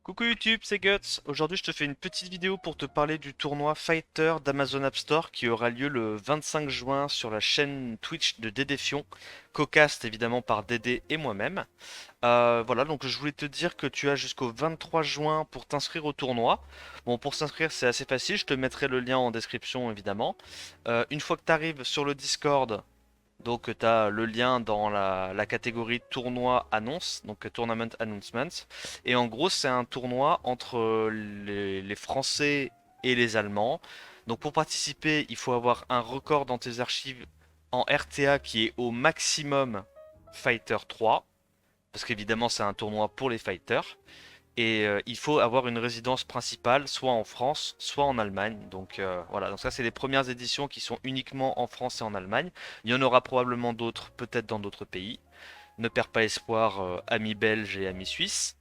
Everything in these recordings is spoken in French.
Coucou YouTube, c'est Guts. Aujourd'hui, je te fais une petite vidéo pour te parler du tournoi Fighter d'Amazon App Store qui aura lieu le 25 juin sur la chaîne Twitch de Dédé Fion, co-cast évidemment par Dédé et moi-même. Voilà, donc je voulais te dire que tu as jusqu'au 23 juin pour t'inscrire au tournoi. Bon, pour s'inscrire, c'est assez facile, je te mettrai le lien en description évidemment. Une fois que tu arrives sur le Discord, donc tu as le lien dans la catégorie tournoi annonce, donc Tournament Announcement. Et en gros c'est un tournoi entre les Français et les Allemands. Donc pour participer il faut avoir un record dans tes archives en RTA qui est au maximum Fighter 3. Parce qu'évidemment c'est un tournoi pour les fighters. Et il faut avoir une résidence principale, soit en France, soit en Allemagne. Donc voilà, donc ça c'est les premières éditions qui sont uniquement en France et en Allemagne. Il y en aura probablement d'autres, peut-être dans d'autres pays. Ne perds pas espoir, amis belges et amis suisses.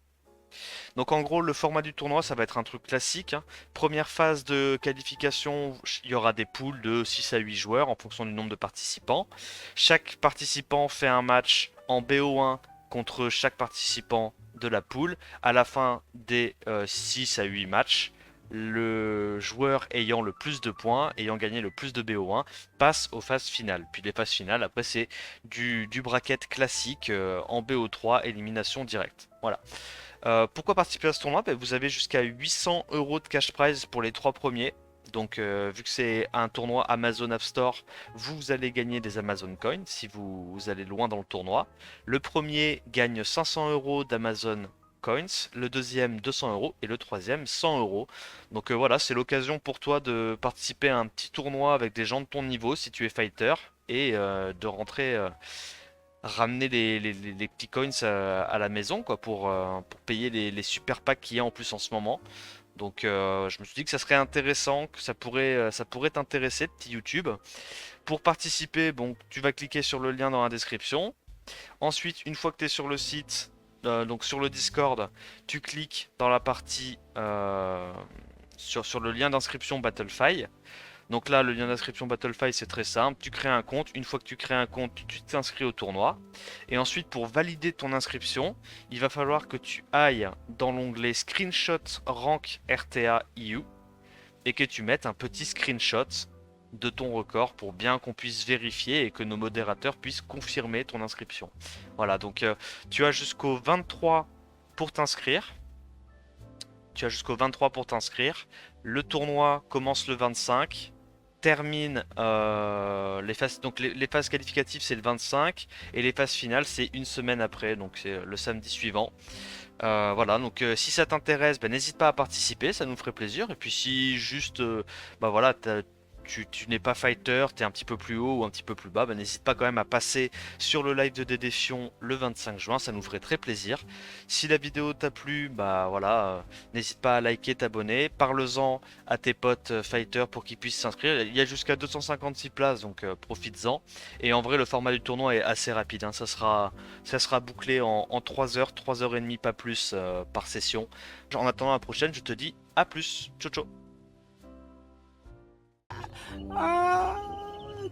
Donc en gros, le format du tournoi, ça va être un truc classique, hein. Première phase de qualification, il y aura des poules de 6 à 8 joueurs en fonction du nombre de participants. Chaque participant fait un match en BO1 contre chaque participant de la poule. À la fin des 6 à 8 matchs, le joueur ayant le plus de points, ayant gagné le plus de BO1, passe aux phases finales. Puis les phases finales, après c'est du bracket classique en BO3, élimination directe. Voilà. Pourquoi participer à ce tournoi? Ben, vous avez jusqu'à 800 euros de cash prize pour les trois premiers. Donc, vu que c'est un tournoi Amazon App Store, vous allez gagner des Amazon Coins si vous allez loin dans le tournoi. Le premier gagne 500 euros d'Amazon Coins, le deuxième 200 euros et le troisième 100 euros. Donc voilà, c'est l'occasion pour toi de participer à un petit tournoi avec des gens de ton niveau si tu es fighter et de rentrer ramener les petits coins à la maison quoi pour payer les super packs qu'il y a en plus en ce moment. Donc je me suis dit que ça serait intéressant, que ça pourrait t'intéresser, petit YouTube. Pour participer, bon, tu vas cliquer sur le lien dans la description. Ensuite, une fois que tu es sur le site, donc sur le Discord, tu cliques dans la partie sur le lien d'inscription Battlefy. Donc là, le lien d'inscription Battlefy, c'est très simple. Tu crées un compte. Une fois que tu crées un compte, tu t'inscris au tournoi. Et ensuite, pour valider ton inscription, il va falloir que tu ailles dans l'onglet Screenshot Rank RTA EU et que tu mettes un petit screenshot de ton record pour bien qu'on puisse vérifier et que nos modérateurs puissent confirmer ton inscription. Voilà, donc tu as jusqu'au 23 pour t'inscrire. Tu as jusqu'au 23 pour t'inscrire. Le tournoi commence le 25, termine les phases. Donc les phases qualificatives c'est le 25 et les phases finales c'est une semaine après, donc c'est le samedi suivant. Voilà, donc si ça t'intéresse, ben, n'hésite pas à participer, ça nous ferait plaisir. Et puis si juste, bah voilà, tu n'es pas fighter, t'es un petit peu plus haut ou un petit peu plus bas, ben, n'hésite pas quand même à passer sur le live de Dédéfion le 25 juin, ça nous ferait très plaisir. Si la vidéo t'a plu, bah voilà, n'hésite pas à liker, t'abonner, parle-en à tes potes fighters pour qu'ils puissent s'inscrire. Il y a jusqu'à 256 places, donc profites-en. Et en vrai, le format du tournoi est assez rapide, hein, ça sera bouclé en 3 heures et demie, pas plus par session. En attendant la prochaine, je te dis à plus. Ciao ciao. Ah